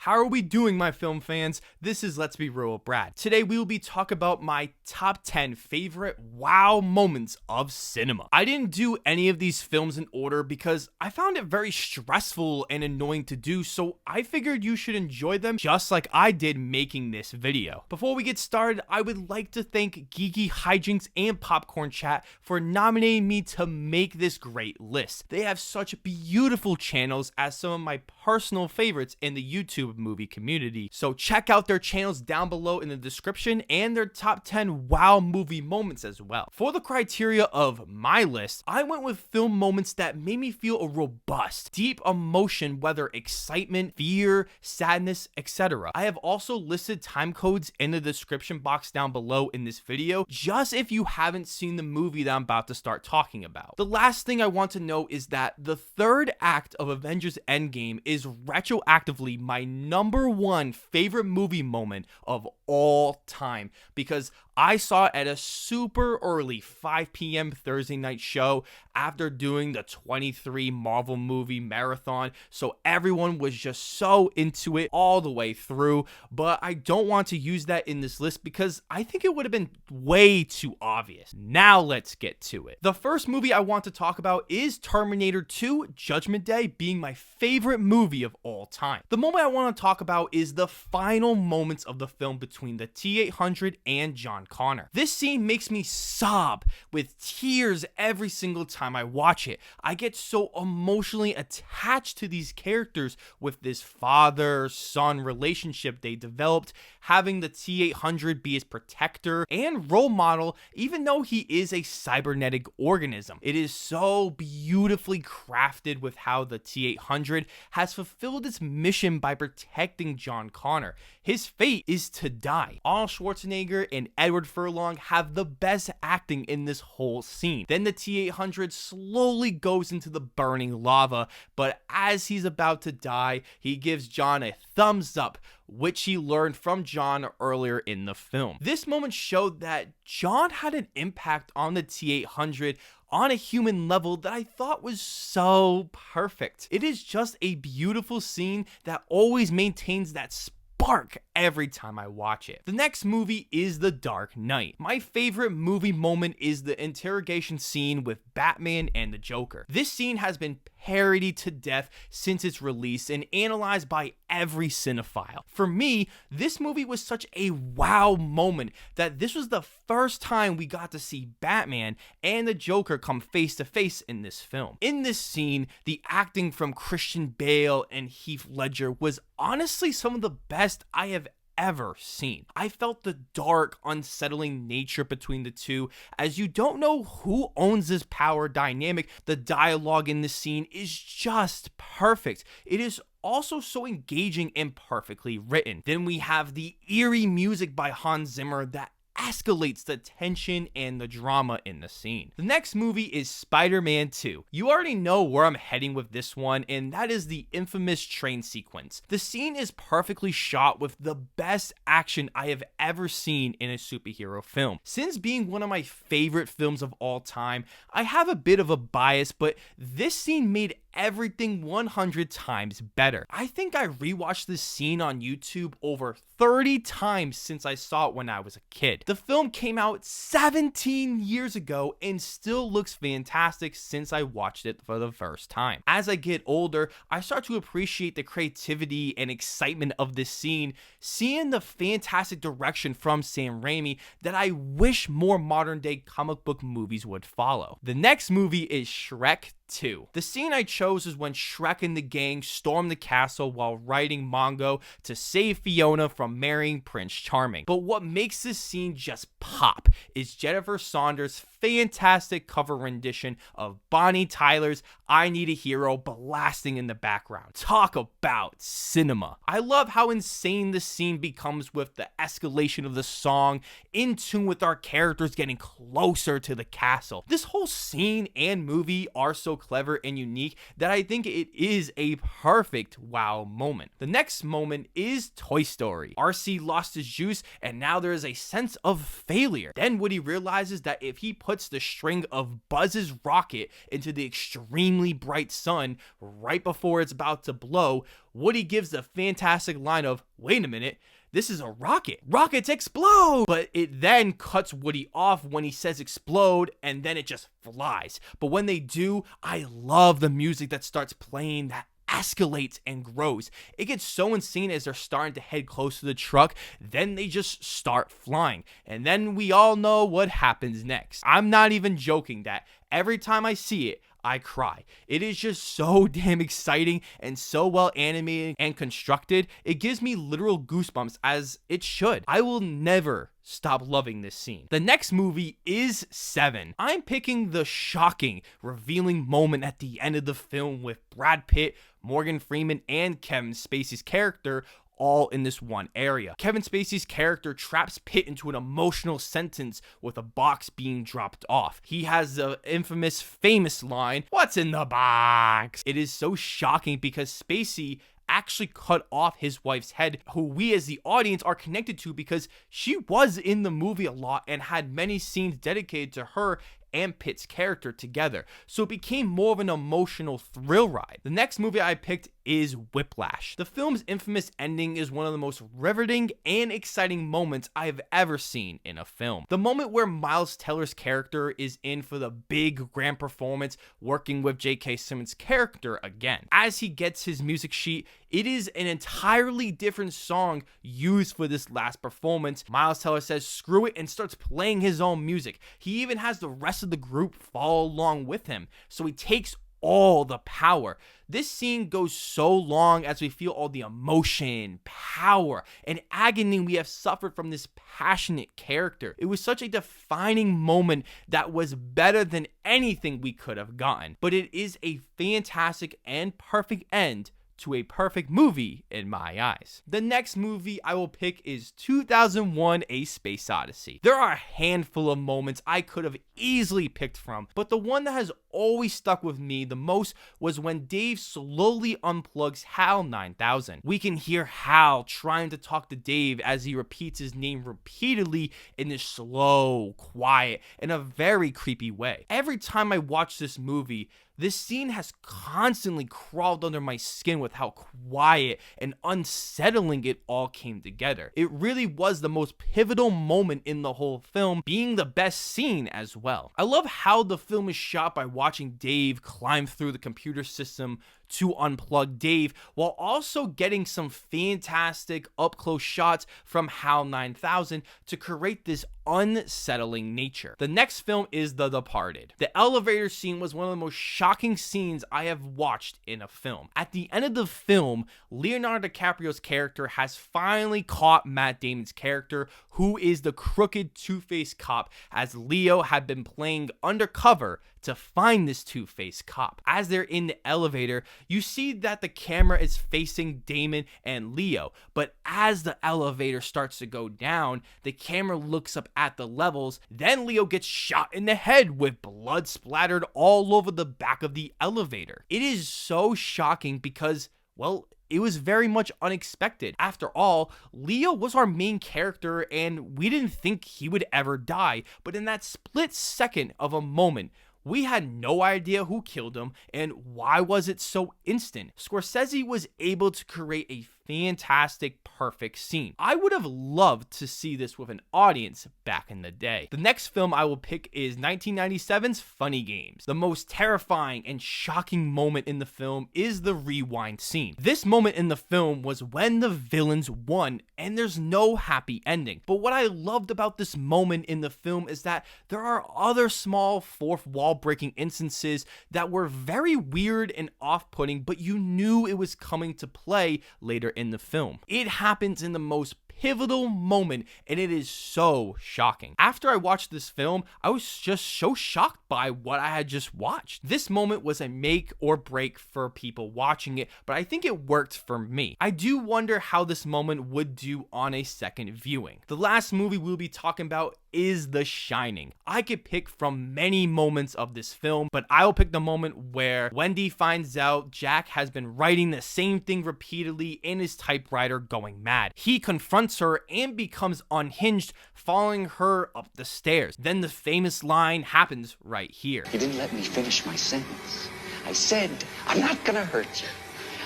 How are we doing, my film fans? This is Let's Be Real with Brad. Today we will be talking about my top 10 favorite wow moments of cinema. I didn't do any of these films in order because I found it very stressful and annoying to do, so I figured you should enjoy them just like I did making this video. Before we get started, I would like to thank Geeky Hijinks and Popcorn Chat for nominating me to make this great list. They have such beautiful channels as some of my personal favorites in the YouTube movie community, so check out their channels down below in the description and their top 10 wow movie moments as well. For the criteria of my list, I went with film moments that made me feel a robust, deep emotion, whether excitement, fear, sadness, etc. I have also listed time codes in the description box down below in this video, just if you haven't seen the movie that I'm about to start talking about. The last thing I want to note is that the third act of Avengers Endgame is retroactively my number one favorite movie moment of all time, because I saw it at a super early 5 p.m. Thursday night show after doing the 23 Marvel movie marathon, so everyone was just so into it all the way through, but I don't want to use that in this list because I think it would have been way too obvious. Now let's get to it. The first movie I want to talk about is Terminator 2: Judgment Day, being my favorite movie of all time. The moment I want to talk about is the final moments of the film between the T-800 and John Connor. This scene makes me sob with tears every single time I watch it. I get so emotionally attached to these characters with this father-son relationship they developed, having the T-800 be his protector and role model even though he is a cybernetic organism. It is so beautifully crafted with how the T-800 has fulfilled its mission by protecting John Connor. His fate is to die. Arnold Schwarzenegger and Edward Furlong have the best acting in this whole scene. Then the T-800 slowly goes into the burning lava, but as he's about to die, he gives John a thumbs up, which he learned from John earlier in the film. This moment showed that John had an impact on the T-800 on a human level that I thought was so perfect. It is just a beautiful scene that always maintains that spark every time I watch it. The next movie is The Dark Knight. My favorite movie moment is the interrogation scene with Batman and the Joker. This scene has been parodied to death since its release and analyzed by every cinephile. For me, this movie was such a wow moment that this was the first time we got to see Batman and the Joker come face to face in this film. In this scene, the acting from Christian Bale and Heath Ledger was honestly some of the best I have ever seen. I felt the dark, unsettling nature between the two, as you don't know who owns this power dynamic. The dialogue in this scene is just perfect. It is also so engaging and perfectly written. Then we have the eerie music by Hans Zimmer that escalates the tension and the drama in the scene. The next movie is Spider-Man 2. You already know where I'm heading with this one, and that is the infamous train sequence. The scene is perfectly shot with the best action I have ever seen in a superhero film. Since being one of my favorite films of all time, I have a bit of a bias, but this scene made everything 100 times better. I think I rewatched this scene on YouTube over 30 times since I saw it when I was a kid. The film came out 17 years ago and still looks fantastic since I watched it for the first time. As I get older, I start to appreciate the creativity and excitement of this scene, seeing the fantastic direction from Sam Raimi that I wish more modern day comic book movies would follow. The next movie is Shrek 2. The scene I chose is when Shrek and the gang storm the castle while riding Mongo to save Fiona from marrying Prince Charming. But what makes this scene just pop is Jennifer Saunders' fantastic cover rendition of Bonnie Tyler's I Need a Hero blasting in the background. Talk about cinema. I love how insane the scene becomes with the escalation of the song, in tune with our characters getting closer to the castle. This whole scene and movie are so clever and unique that I think it is a perfect wow moment. The next moment is Toy Story. RC lost his juice and now there is a sense of failure. Then Woody realizes that if he puts puts the string of Buzz's rocket into the extremely bright sun right before it's about to blow, Woody gives the fantastic line of, "Wait a minute, this is a rocket. Rockets explode!" But it then cuts Woody off when he says explode, and then it just flies. But when they do, I love the music that starts playing that escalates and grows. It gets so insane as they're starting to head close to the truck, then they just start flying. And then we all know what happens next. I'm not even joking that every time I see it, I cry. It is just so damn exciting and so well animated and constructed. It gives me literal goosebumps, as it should. I will never stop loving this scene. The next movie is Seven. I'm picking the shocking, revealing moment at the end of the film with Brad Pitt, Morgan Freeman, and Kevin Spacey's character all in this one area. Kevin Spacey's character traps Pitt into an emotional sentence with a box being dropped off. He has the infamous, famous line, "What's in the box?" It is so shocking because Spacey actually cut off his wife's head, who we as the audience are connected to because she was in the movie a lot and had many scenes dedicated to her and Pitt's character together. So it became more of an emotional thrill ride. The next movie I picked is Whiplash. The film's infamous ending is one of the most riveting and exciting moments I've ever seen in a film. The moment where Miles Teller's character is in for the big grand performance working with J.K. Simmons' character again. As he gets his music sheet, it is an entirely different song used for this last performance. Miles Teller says screw it and starts playing his own music. He even has the rest of the group follow along with him, so he takes all the power. This scene goes so long as we feel all the emotion, power, and agony we have suffered from this passionate character. It was such a defining moment that was better than anything we could have gotten. But it is a fantastic and perfect end to a perfect movie in my eyes. The next movie I will pick is 2001: A Space Odyssey. There are a handful of moments I could have easily picked from, but the one that has always stuck with me the most was when Dave slowly unplugs HAL 9000. We can hear Hal trying to talk to Dave as he repeats his name repeatedly in this slow, quiet, and a very creepy way. Every time I watch this movie, this scene has constantly crawled under my skin with how quiet and unsettling it all came together. It really was the most pivotal moment in the whole film, being the best scene as well. I love how the film is shot by watching Dave climb through the computer system to unplug Dave, while also getting some fantastic up-close shots from HAL 9000 to create this unsettling nature. The next film is The Departed. The elevator scene was one of the most shocking scenes I have watched in a film. At the end of the film, Leonardo DiCaprio's character has finally caught Matt Damon's character, who is the crooked Two-Face cop, as Leo had been playing undercover to find this Two-Face cop. As they're in the elevator, you see that the camera is facing Damon and Leo, but as the elevator starts to go down, the camera looks up at the levels, then Leo gets shot in the head with blood splattered all over the back of the elevator. It is so shocking because, well, it was very much unexpected. After all, Leo was our main character and we didn't think he would ever die, but in that split second of a moment, we had no idea who killed him and why was it so instant. Scorsese was able to create a fantastic, perfect scene. I would have loved to see this with an audience back in the day. The next film I will pick is 1997's Funny Games. The most terrifying and shocking moment in the film is the rewind scene. This moment in the film was when the villains won and there's no happy ending. But what I loved about this moment in the film is that there are other small fourth wall breaking instances that were very weird and off-putting, but you knew it was coming to play later in the film. It happens in the most pivotal moment and it is so shocking. After I watched this film, I was just so shocked by what I had just watched. This moment was a make or break for people watching it, but I think it worked for me. I do wonder how this moment would do on a second viewing. The last movie we'll be talking about is The Shining. I could pick from many moments of this film, but I'll pick the moment where Wendy finds out Jack has been writing the same thing repeatedly in his typewriter going mad. He confronts confronts her and becomes unhinged, following her up the stairs. Then the famous line happens right here. You didn't let me finish my sentence. I said, I'm not gonna hurt you.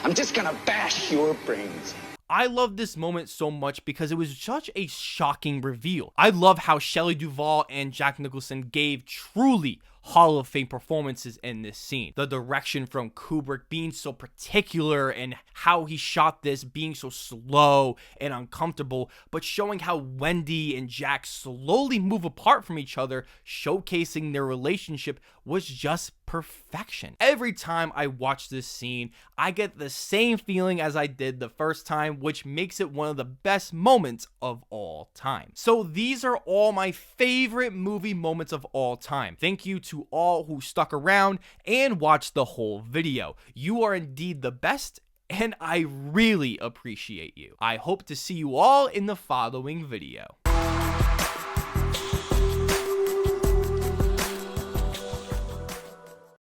I'm just gonna bash your brains in. I love this moment so much because it was such a shocking reveal. I love how Shelley Duvall and Jack Nicholson gave truly Hall of Fame performances in this scene. The direction from Kubrick being so particular and how he shot this being so slow and uncomfortable, but showing how Wendy and Jack slowly move apart from each other, showcasing their relationship, was just perfection. Every time I watch this scene, I get the same feeling as I did the first time, which makes it one of the best moments of all time. So these are all my favorite movie moments of all time. Thank you to all who stuck around and watched the whole video. You are indeed the best, and I really appreciate you. I hope to see you all in the following video.